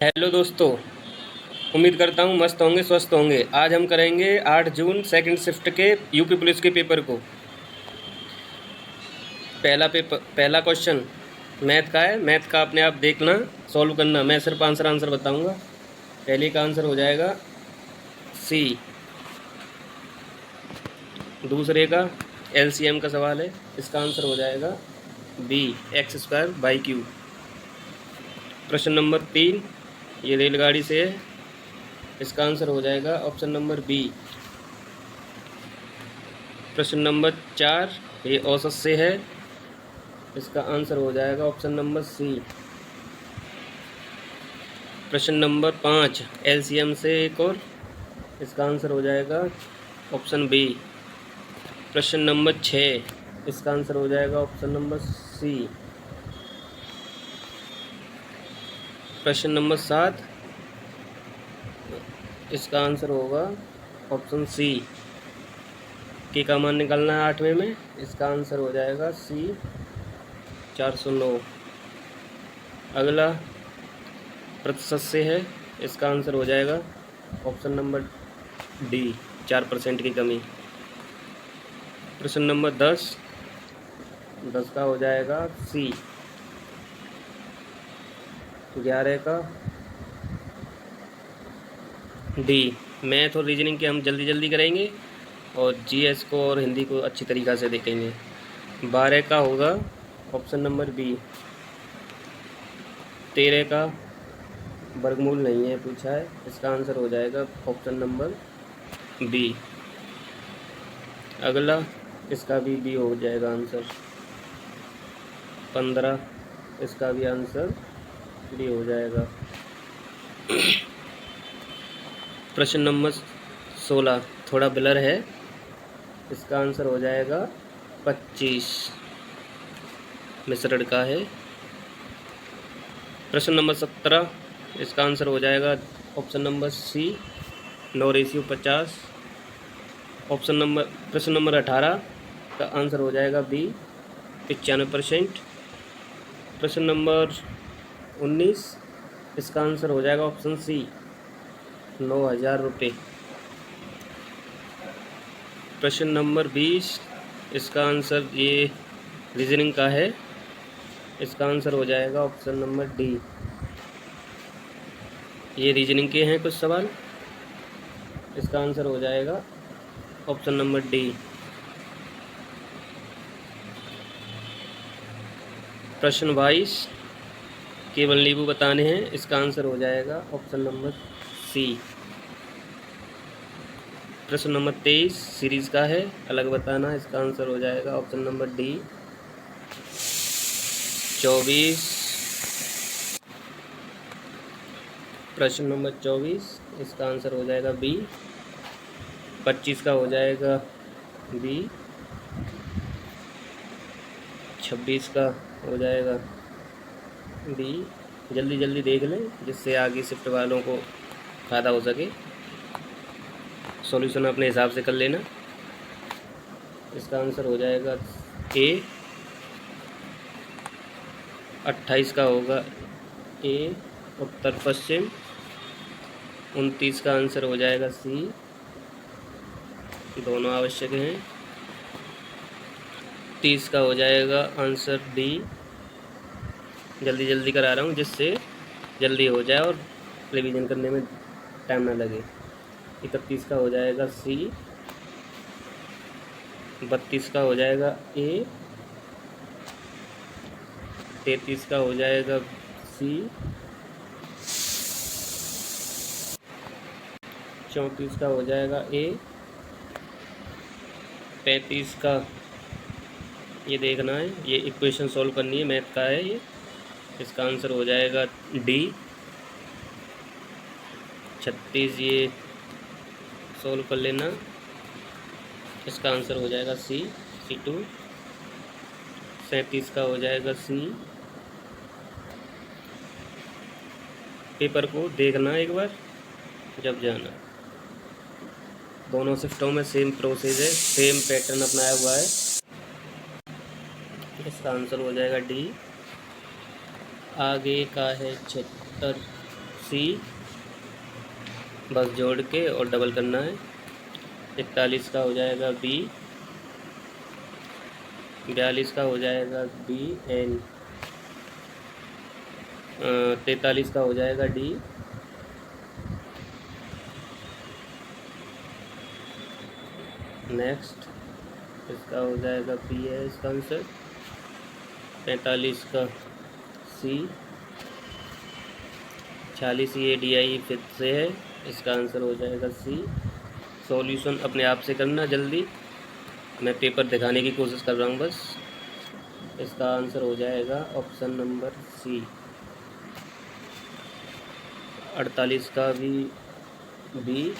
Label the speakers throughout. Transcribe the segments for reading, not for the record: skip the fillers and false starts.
Speaker 1: Hello दोस्तों। उम्मीद करता हूँ मस्त होंगे, स्वस्थ होंगे। आज हम करेंगे 8 जून सेकंड शिफ्ट के यूपी पुलिस के पेपर को। पहला क्वेश्चन मैथ का है। मैथ का अपने आप देखना, सॉल्व करना। मैं सिर्फ आंसर बताऊंगा। पहले का आंसर हो जाएगा सी। दूसरे का एलसीएम का सवाल है, इसका आंसर हो जाएगा बी, x² / q। प्रश्न नंबर 3 ये रेलगाड़ी से है, इसका आंसर हो जाएगा ऑप्शन नंबर बी। प्रश्न नंबर 4 ये औसत से है, इसका आंसर हो जाएगा ऑप्शन नंबर सी। प्रश्न नंबर 5 एलसीएम से एक और, इसका आंसर हो जाएगा ऑप्शन बी। प्रश्न नंबर 6 इसका आंसर हो जाएगा ऑप्शन नंबर सी। प्रश्न नंबर 7 इसका आंसर होगा ऑप्शन सी। के का मान निकालना है 8वें में, इसका आंसर हो जाएगा सी 409। अगला प्रतिशत से है, इसका आंसर हो जाएगा ऑप्शन नंबर डी, 4% की कमी। प्रश्न नंबर 10 का हो जाएगा सी। 11 का डी। मैथ और रीजनिंग के हम जल्दी जल्दी करेंगे और जीएस को और हिंदी को अच्छी तरीक़ा से देखेंगे। 12 का होगा ऑप्शन नंबर बी। 13 का वर्गमूल नहीं है पूछा है, इसका आंसर हो जाएगा ऑप्शन नंबर बी। अगला इसका भी बी हो जाएगा आंसर। 15 इसका भी आंसर बी हो जाएगा। प्रश्न नंबर 16 थोड़ा ब्लर है, इसका आंसर हो जाएगा 25, मिश्रण का है। प्रश्न नंबर 17 इसका आंसर हो जाएगा ऑप्शन नंबर सी, 9:50। प्रश्न नंबर 18 का आंसर हो जाएगा बी, 95%। प्रश्न नंबर 19 इसका आंसर हो जाएगा ऑप्शन सी, 9,000 रुपये। प्रश्न नंबर 20 इसका आंसर ये रीजनिंग का है, इसका आंसर हो जाएगा ऑप्शन नंबर डी। ये रीजनिंग के हैं कुछ सवाल, इसका आंसर हो जाएगा ऑप्शन नंबर डी। प्रश्न 22 केवल नींबू बताने हैं, इसका आंसर हो जाएगा ऑप्शन नंबर सी। प्रश्न नंबर 23 सीरीज़ का है, अलग बताना, इसका आंसर हो जाएगा ऑप्शन नंबर डी। 24 प्रश्न नंबर 24 इसका आंसर हो जाएगा बी। 25 का हो जाएगा बी। 26 का हो जाएगा बी। जल्दी जल्दी देख लें जिससे आगे शिफ्ट वालों को फ़ायदा हो सके। सॉल्यूशन अपने हिसाब से कर लेना। इसका आंसर हो जाएगा ए। 28 का होगा ए, उत्तर पश्चिम। 29 का आंसर हो जाएगा सी, दोनों आवश्यक हैं। 30 का हो जाएगा आंसर डी। जल्दी जल्दी करा रहा हूँ जिससे जल्दी हो जाए और रिवीजन करने में टाइम ना लगे। 31 का हो जाएगा सी। 32 का हो जाएगा ए। 33 का हो जाएगा सी। 34 का हो जाएगा ए। 35 का ये देखना है, ये इक्वेशन सॉल्व करनी है, मैथ का है ये, इसका आंसर हो जाएगा डी। 36 ये सॉल्व कर लेना, इसका आंसर हो जाएगा सी, C2। 37 का हो जाएगा सी। पेपर को देखना एक बार जब जाना। दोनों शिफ्टों में सेम प्रोसेस है, सेम पैटर्न अपनाया हुआ है, इसका आंसर हो जाएगा डी। आगे का है 76 सी बस जोड़ के और डबल करना है। 41 का हो जाएगा बी, 42 का हो जाएगा बी एन, 43 का हो जाएगा डी, नेक्स्ट इसका हो जाएगा पी है इसका आंसर। 45 का सी, 46 ये डी आई फिर से है, इसका आंसर हो जाएगा सी। सॉल्यूशन अपने आप से करना जल्दी, मैं पेपर दिखाने की कोशिश कर रहा हूँ बस। इसका आंसर हो जाएगा ऑप्शन नंबर सी। 48 का भी बी,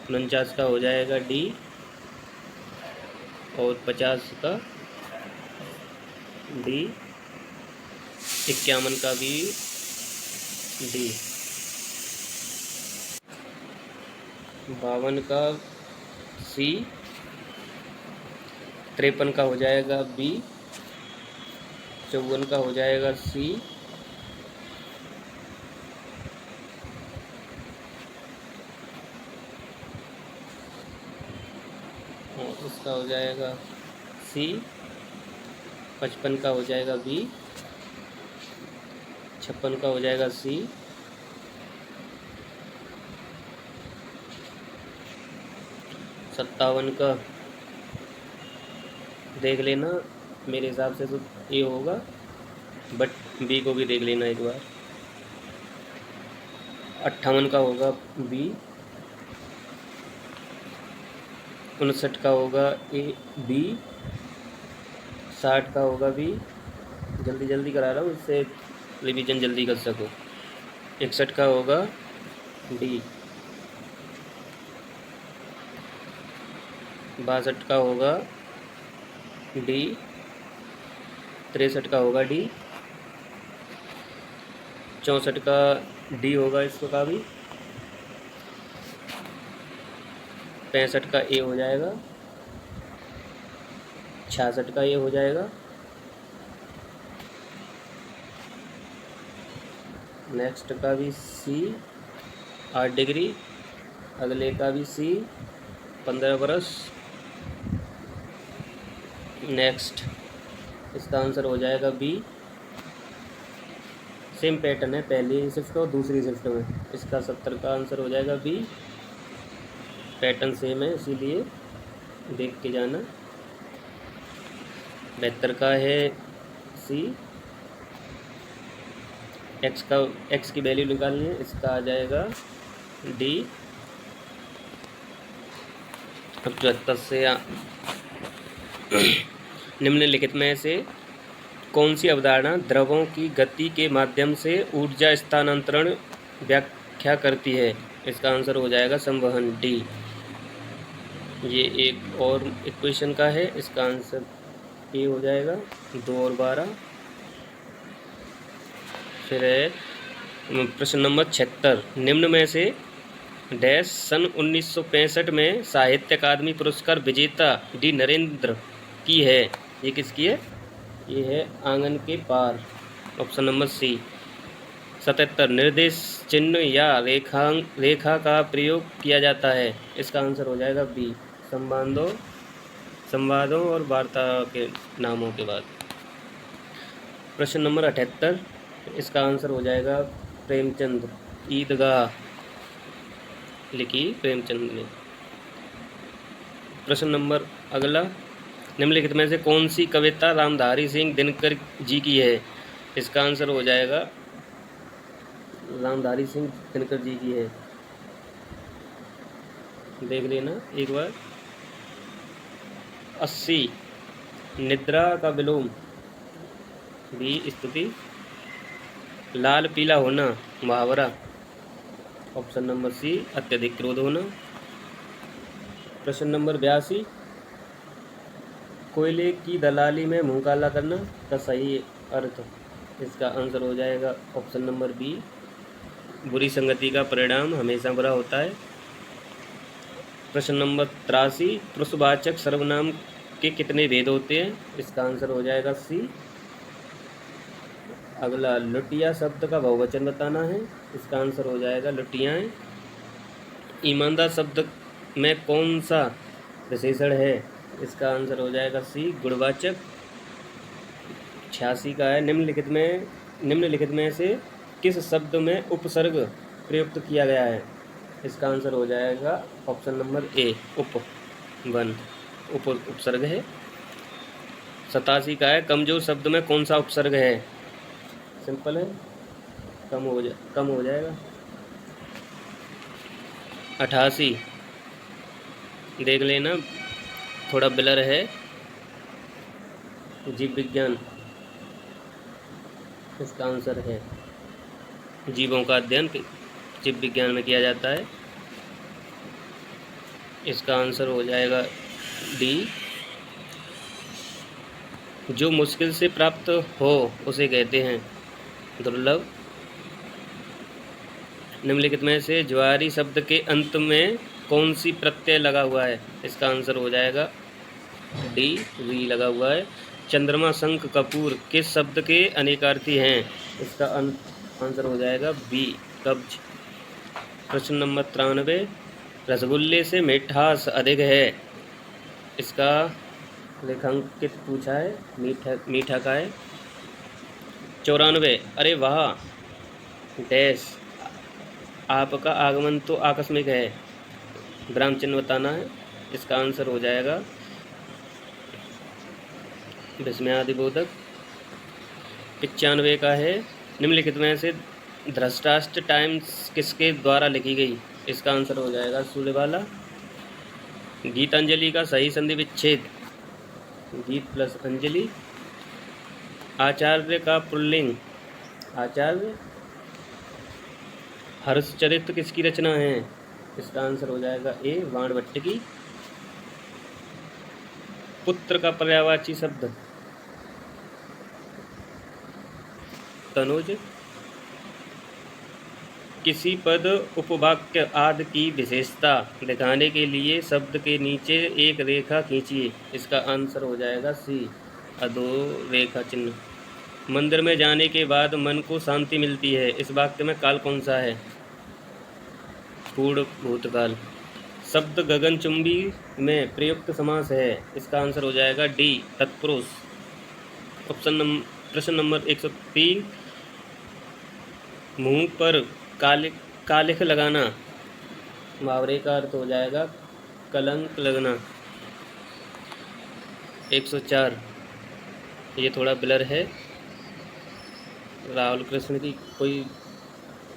Speaker 1: 49 का हो जाएगा डी और 50 का डी, 51 का भी डी, 52 का सी, 53 का हो जाएगा बी, 54 का हो जाएगा सी, और इसका हो जाएगा सी। 55 का हो जाएगा बी, 56 का हो जाएगा सी, 57 का देख लेना, मेरे हिसाब से तो ए होगा, बट बी को भी देख लेना एक बार। 58 का होगा बी, 59 का होगा ए बी, 60 का होगा बी, जल्दी जल्दी करा रहा हूँ इससे रिवीजन जल्दी कर सको। 61 का होगा डी, 62 का होगा डी, 63 का होगा डी, 64 का डी होगा इसका भी, 65 का ए हो जाएगा, 66 का ए हो जाएगा, नेक्स्ट का भी सी 8 डिग्री, अगले का भी सी 15 बरस, नेक्स्ट इसका आंसर हो जाएगा बी। सेम पैटर्न है पहली शिफ्ट और दूसरी शिफ्ट में, इसका 70 का आंसर हो जाएगा बी। पैटर्न सेम है इसीलिए देख के जाना। 72 का है सी, एक्स की वैल्यू निकालनी है, इसका आ जाएगा डी। अब 74 से निम्नलिखित में से कौन सी अवधारणा द्रवों की गति के माध्यम से ऊर्जा स्थानांतरण व्याख्या करती है? इसका आंसर हो जाएगा संवहन, डी। ये एक और इक्वेशन का है, इसका आंसर ए हो जाएगा। 2 और 12। फिर है प्रश्न नंबर 76, निम्न में से डैश सन 1965 में साहित्य अकादमी पुरस्कार विजेता डी नरेंद्र की है। ये किसकी है? ये है आंगन के पार, ऑप्शन नंबर सी। 77, निर्देश चिन्ह या रेखा का प्रयोग किया जाता है। इसका आंसर हो जाएगा बी, संवादों और वार्ता के नामों के बाद। प्रश्न नंबर 78, इसका आंसर हो जाएगा प्रेमचंद, ईदगाह लिखी प्रेमचंद ने। प्रश्न नंबर अगला, निम्नलिखित में से कौन सी कविता रामधारी सिंह दिनकर जी की है? इसका आंसर हो जाएगा रामधारी सिंह दिनकर जी की है, देख लेना एक बार। 80, निद्रा का विलोम, बी स्तुति। लाल पीला होना, मुहावरा, ऑप्शन नंबर सी, अत्यधिक क्रोध होना। प्रश्न नंबर 82, कोयले की दलाली में मुँह काला करना का सही अर्थ। इसका आंसर हो जाएगा ऑप्शन नंबर बी, बुरी संगति का परिणाम हमेशा बुरा होता है। प्रश्न नंबर 83, पुरुषवाचक सर्वनाम के कितने भेद होते हैं? इसका आंसर हो जाएगा सी। अगला, लुटिया शब्द का बहुवचन बताना है। इसका आंसर हो जाएगा लुटियाँ। ईमानदार शब्द में कौन सा विशेषण है? इसका आंसर हो जाएगा सी, गुणवाचक। 86 का है, निम्नलिखित में से किस शब्द में उपसर्ग प्रयुक्त किया गया है? इसका आंसर हो जाएगा ऑप्शन नंबर ए, उपबंध। उपसर्ग है। 87 का है, कमजोर शब्द में कौन सा उपसर्ग है? सिंपल है, कम हो जाएगा। 88 देख लेना, थोड़ा ब्लर है। जीव विज्ञान इसका आंसर है। जीवों का अध्ययन जीव विज्ञान में किया जाता है। इसका आंसर हो जाएगा डी। जो मुश्किल से प्राप्त हो उसे कहते हैं दुर्लभ। निम्नलिखित में से ज्वारी शब्द के अंत में कौन सी प्रत्यय लगा हुआ है? इसका आंसर हो जाएगा डी, वी लगा हुआ है। चंद्रमा, शंख, कपूर किस शब्द के अनेकार्थी हैं? इसका आंसर हो जाएगा बी, कब्ज। प्रश्न नंबर 93, रसगुल्ले से मिठास अधिक है, इसका रेखांकित पूछा है, मीठा का है। 94, अरे वाह डैश, आपका आगमन तो आकस्मिक है, विराम चिन्ह बताना है। इसका आंसर हो जाएगा विस्मयादिबोधक। 95 का है, निम्नलिखित में से धृतराष्ट्र टाइम्स किसके द्वारा लिखी गई? इसका आंसर हो जाएगा सूर्यबाला। गीतांजलि का सही संधि विच्छेद, गीत प्लस अंजलि। आचार्य का पुल्लिंग, आचार्य। हर्षचरित किसकी रचना है? इसका आंसर हो जाएगा ए, वाणभट्ट। पुत्र का पर्यायवाची शब्द, तनुज। किसी पद, उपवाक्य आदि की विशेषता दिखाने के लिए शब्द के नीचे एक रेखा खींचिए। इसका आंसर हो जाएगा सी, अधोरेखा चिन्ह। मंदिर में जाने के बाद मन को शांति मिलती है, इस वाक्य में काल कौन सा है? पूर्ण भूतकाल। शब्द गगनचुंबी में प्रयुक्त समास है, इसका आंसर हो जाएगा डी, तत्पुरुष। प्रश्न नंबर 103, मुंह पर कालिख लगाना, मुहावरे का अर्थ हो जाएगा कलंक लगना। 104, ये थोड़ा ब्लर है, राहुल कृष्ण की कोई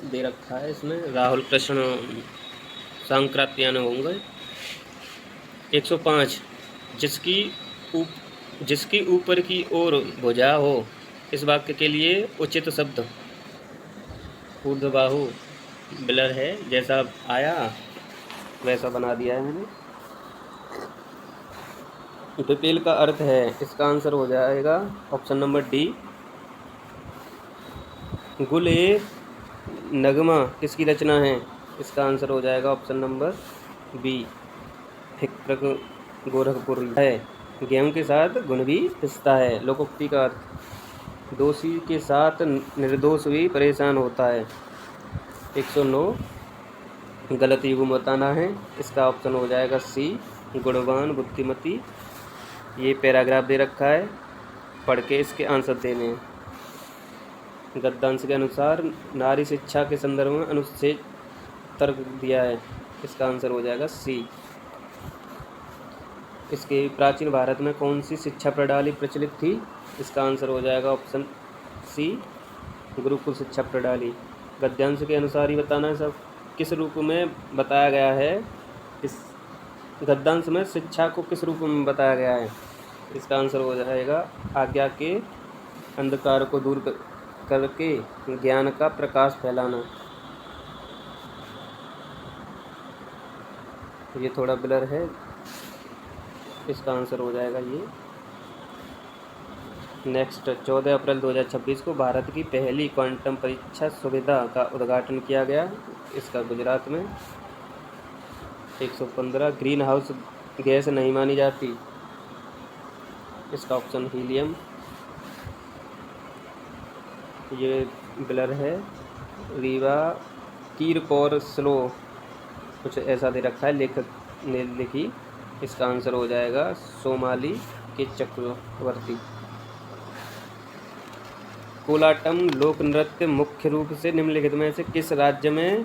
Speaker 1: दे रखा है इसमें, राहुल कृष्ण सांक्रात्यान होंगे। 105, जिसकी ऊपर की ओर भुजा हो, इस वाक्य के लिए उचित शब्द, ऊर्ध्वबाहु। ब्लर है, जैसा आया वैसा बना दिया है मैंने। पिपील का अर्थ है, इसका आंसर हो जाएगा ऑप्शन नंबर डी, गुल ए नगमा किसकी रचना है? इसका आंसर हो जाएगा ऑप्शन नंबर बी, फिक्र गोरखपुर है। गेहूं के साथ गुण भी पिसता है, लोकोक्ति का अर्थ, दोषी के साथ निर्दोष भी परेशान होता है। 109, गलत युग बताना है, इसका ऑप्शन हो जाएगा सी, गुणवान बुद्धिमती। ये पैराग्राफ दे रखा है, पढ़ के इसके आंसर देने हैं। गद्यांश के अनुसार नारी शिक्षा के संदर्भ में अनुच्छेद तर्क दिया है, इसका आंसर हो जाएगा सी। इसके प्राचीन भारत में कौन सी शिक्षा प्रणाली प्रचलित थी? इसका आंसर हो जाएगा ऑप्शन सी, गुरुकुल शिक्षा प्रणाली। गद्यांश के अनुसार ही बताना है सब, किस रूप में बताया गया है? इस गद्यांश में शिक्षा को किस रूप में बताया गया है? इसका आंसर हो जाएगा आज्ञा के अंधकार को दूर करके ज्ञान का प्रकाश फैलाना। ये थोड़ा ब्लर है, इसका आंसर हो जाएगा ये। नेक्स्ट, 14 अप्रैल 2026 को भारत की पहली क्वांटम परीक्षा सुविधा का उद्घाटन किया गया, इसका गुजरात में। 115, ग्रीन हाउस गैस नहीं मानी जाती, इसका ऑप्शन हीलियम। ये ब्लर है, रीवा कीरकोरस्लो, कुछ ऐसा दे रखा है, लेखक ने लिखी। इसका आंसर हो जाएगा सोमाली के चक्रवर्ती। कोलाटम लोक नृत्य मुख्य रूप से निम्नलिखित में से किस राज्य में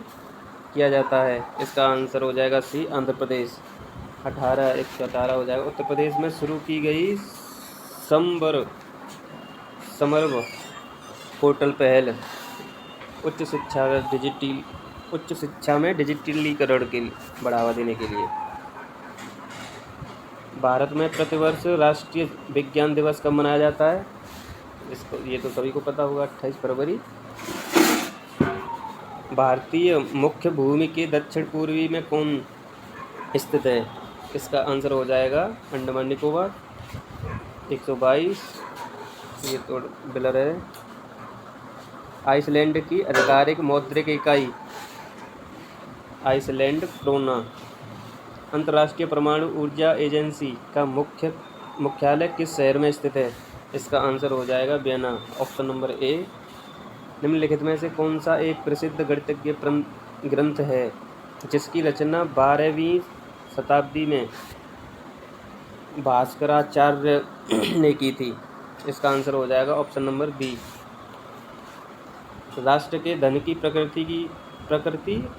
Speaker 1: किया जाता है? इसका आंसर हो जाएगा सी, आंध्र प्रदेश। 118 हो जाएगा। उत्तर प्रदेश में शुरू की गई समर्व पोर्टल पहल उच्च शिक्षा में डिजिटलीकरण के बढ़ावा देने के लिए। भारत में प्रतिवर्ष राष्ट्रीय विज्ञान दिवस कब मनाया जाता है? इसको ये तो सभी को पता होगा, 28 फरवरी। भारतीय मुख्य भूमि के दक्षिण पूर्वी में कौन स्थित है? इसका आंसर हो जाएगा अंडमान निकोबार। 122, ये तो बिलर है। आइसलैंड की आधिकारिक मौद्रिक इकाई आइसलैंड क्रोना। अंतर्राष्ट्रीय परमाणु ऊर्जा एजेंसी का मुख्यालय किस शहर में स्थित है? इसका आंसर हो जाएगा वियना, ऑप्शन नंबर ए। निम्नलिखित में से कौन सा एक प्रसिद्ध गणितज्ञ ग्रंथ है जिसकी रचना 12वीं शताब्दी में भास्कराचार्य ने की थी? इसका आंसर हो जाएगा ऑप्शन नंबर बी। राष्ट्र के धन की प्रकृति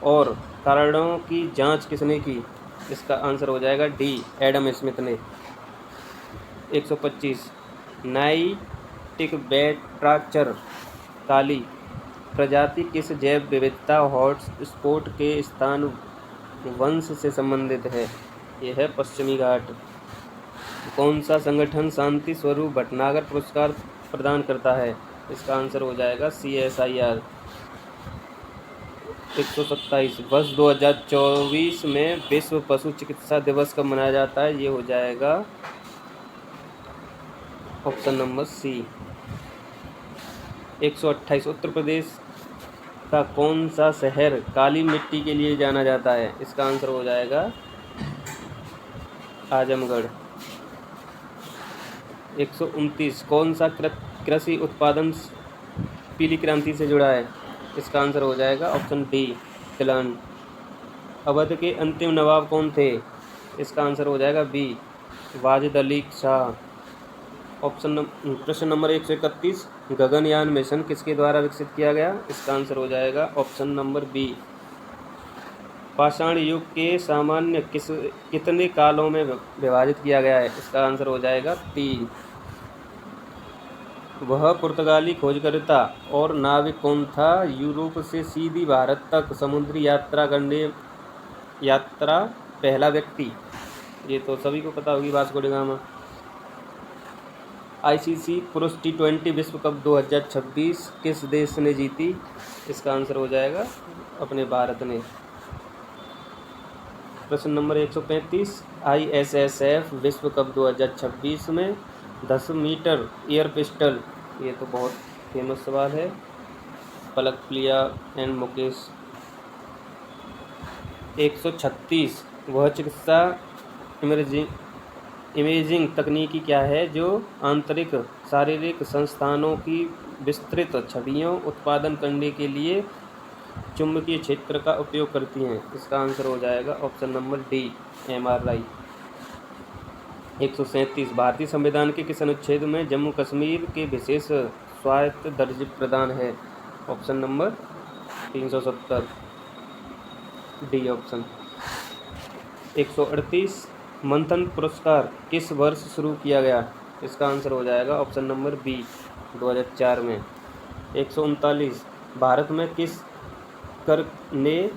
Speaker 1: और कारणों की जांच किसने की? इसका आंसर हो जाएगा डी, एडम स्मिथ ने। 125, नाइटिक बैट्राचर काली प्रजाति किस जैव विविधता हॉटस्पॉट के स्थान वंश से संबंधित है? यह है पश्चिमी घाट। कौन सा संगठन शांति स्वरूप भटनागर पुरस्कार प्रदान करता है? इसका आंसर हो जाएगा CSIR। 127, वर्ष 2024 में विश्व पशु चिकित्सा दिवस कब मनाया जाता है? ये हो जाएगा option number C. 128, Uttar Pradesh का कौन सा शहर काली मिट्टी के लिए जाना जाता है? इसका आंसर हो जाएगा आजमगढ़। 129, कौन सा कृषि उत्पादन पीली क्रांति से जुड़ा है? इसका आंसर हो जाएगा ऑप्शन डी, तिलहन। अवध के अंतिम नवाब कौन थे? इसका आंसर हो जाएगा बी, वाजिद अली शाह। प्रश्न नंबर 131, गगनयान मिशन किसके द्वारा विकसित किया गया? इसका आंसर हो जाएगा ऑप्शन नंबर बी। पाषाण युग के सामान्य कितने कालों में विभाजित किया गया है? इसका आंसर हो जाएगा 3। वह पुर्तगाली खोजकर्ता और नाविक कौन था यूरोप से सीधी भारत तक समुद्री यात्रा पहला व्यक्ति? ये तो सभी को पता होगी, वास्को डी गामा। ICC पुरुष T20 विश्व कप 2026 किस देश ने जीती? इसका आंसर हो जाएगा अपने भारत ने। प्रश्न नंबर 135, ISSF विश्व कप 2026 में 10 मीटर एयर पिस्टल, ये तो बहुत फेमस सवाल है, पलक प्लिया एंड मुकेश। 136, वह चिकित्सा इमेजिंग तकनीकी क्या है जो आंतरिक शारीरिक संस्थानों की विस्तृत छवियों उत्पादन करने के लिए चुंबकीय क्षेत्र का उपयोग करती हैं? इसका आंसर हो जाएगा ऑप्शन नंबर डी, MRI। 137, भारतीय संविधान के किस अनुच्छेद में जम्मू कश्मीर के विशेष स्वायत्त दर्जे प्रदान है? Option number 370, D option. 138, मंथन पुरस्कार किस वर्ष शुरू किया गया? इसका आंसर हो जाएगा ऑप्शन नंबर बी, 2004 में। 139, भारत में किस कर ने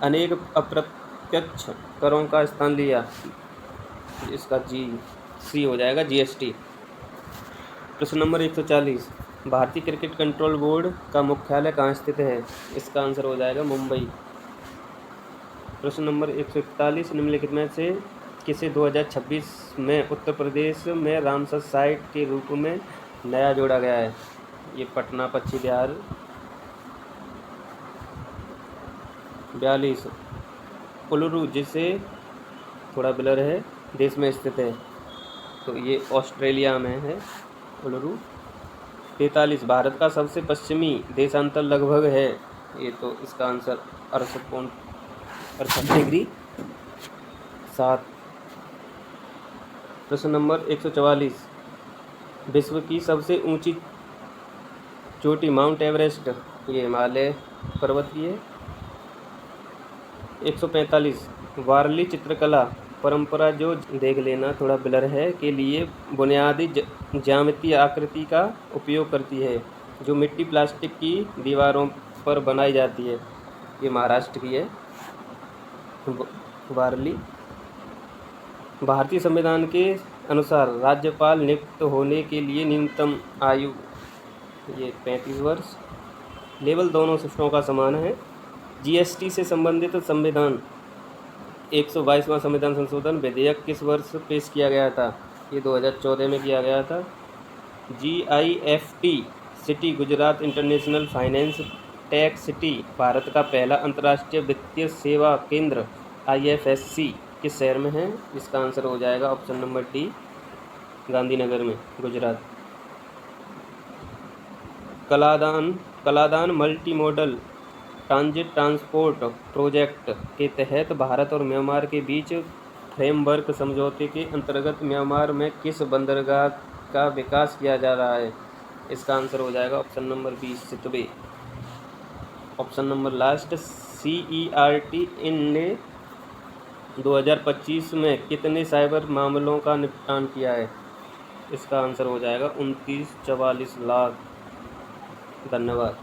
Speaker 1: अनेक अप्रत्यक्ष करों का स्थान लिया? इसका सी हो जाएगा GST। प्रश्न नंबर 140, भारतीय क्रिकेट कंट्रोल बोर्ड का मुख्यालय कहाँ स्थित है? इसका आंसर हो जाएगा मुंबई। प्रश्न नंबर 141, निम्नलिखित में से किसे 2026 में उत्तर प्रदेश में रामसर साइट के रूप में नया जोड़ा गया है? ये पटना, पश्चिम बिहार। 42, उलुरु जिसे थोड़ा ब्लर है देश में स्थित है? तो ये ऑस्ट्रेलिया में है उलुरु। 43, भारत का सबसे पश्चिमी देशांतर लगभग है? ये तो इसका आंसर 68.68°7। प्रश्न नंबर 144, विश्व की सबसे ऊंची चोटी माउंट एवरेस्ट ये हिमालय पर्वत की है। 145, वारली चित्रकला परंपरा जो देख लेना थोड़ा ब्लर है के लिए बुनियादी ज्यामितीय आकृति का उपयोग करती है, जो मिट्टी प्लास्टिक की दीवारों पर बनाई जाती है। ये महाराष्ट्र की है वारली। भारतीय संविधान के अनुसार राज्यपाल नियुक्त होने के लिए न्यूनतम आयु ये 35 वर्ष। लेवल दोनों सिस्टमों का समान है। जीएसटी से संबंधित संविधान 122वां संविधान संशोधन विधेयक किस वर्ष पेश किया गया था? ये 2014 में किया गया था। GIFT city Gujarat international finance tech city Bharat का पहला अंतर्राष्ट्रीय वित्तीय सेवा केंद्र IFSC किस शहर में है? इसका आंसर हो जाएगा ऑप्शन नंबर डी, गांधीनगर में, Gujarat. Kaladan multi modal transit transport project के तहत भारत और म्यांमार के बीच फ्रेमवर्क समझौते के अंतर्गत म्यांमार में किस बंदरगाह का विकास किया जा रहा है? इसका आंसर हो जाएगा option number B, Sittwe. Option number last, CERT ने 2025 में कितने साइबर मामलों का निपटान किया है? इसका आंसर हो जाएगा 29-44 लाख। धन्यवाद।